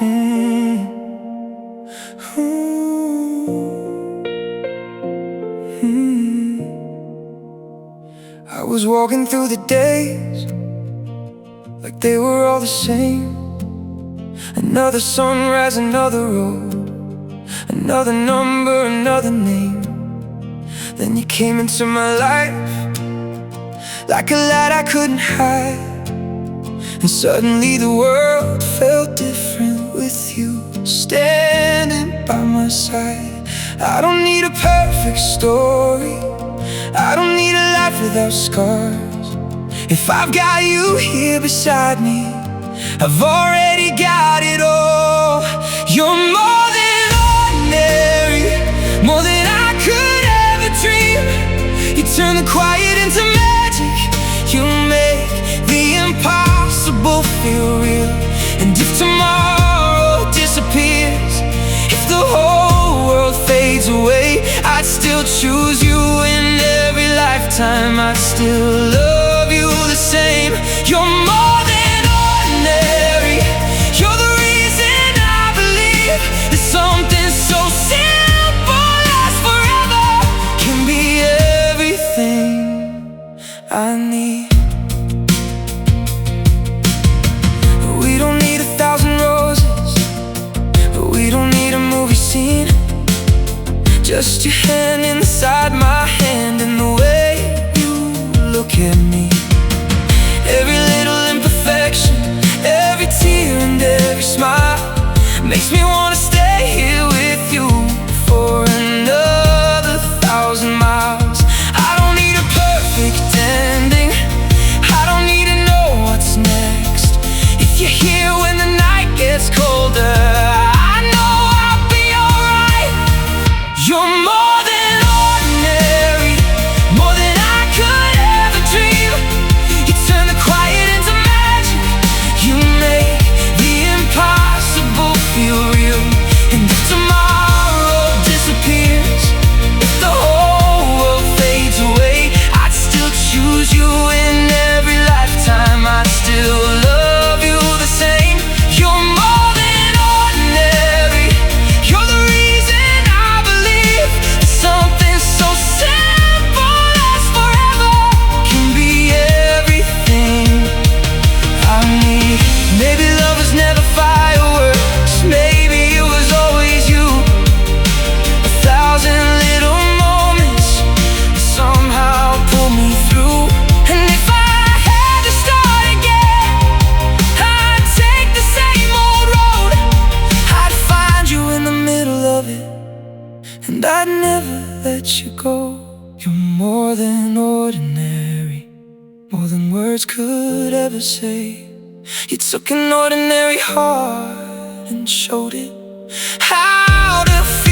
Mm. Mm. I was walking through the days like they were all the same. Another sunrise, another road, another number, another name. Then you came into my life like a light I couldn't hide, and suddenly the world felt different with you standing by my side. I don't need a perfect story, I don't need a life without scars. If I've got you here beside me, I've already got it all. You're more than ordinary, more than I could ever dream. You turn the quiet into magic, you make the impossible feel real. And if tomorrow disappears, if the whole world fades away, I'd still choose you in every lifetime. I'd still love you the same. You're more than ordinary, you're the reason I believe that something so simple as forever can be everything I need. We don't need 1,000 roses, we don't need a movie scene. Just your hand inside my hand and the way you look at me. Every little imperfection, every tear and every smile makes me wanna stay here with you for another 1,000 miles. I don't need a perfect ending, I don't need to know what's next. If you're here when the night gets colder, I know I'll be alright. You're more than ordinary, more than I could ever dream. You turn the quiet into magic, you make the impossible feel real. And if tomorrow disappears, if the whole world fades away, I'd still choose you in every lifetime. I'd still love you the same. You're more than ordinary, you're the reason I believe that something so simple as forever can be everything I need. Maybe love was never fireworks, maybe it was always you. 1,000 little moments somehow pull me through. And if I had to start again, I'd take the same old road. I'd find you in the middle of it, and I'd never let you go. You're more than ordinary, more than words could ever say. You took an ordinary heart and showed it how to feel.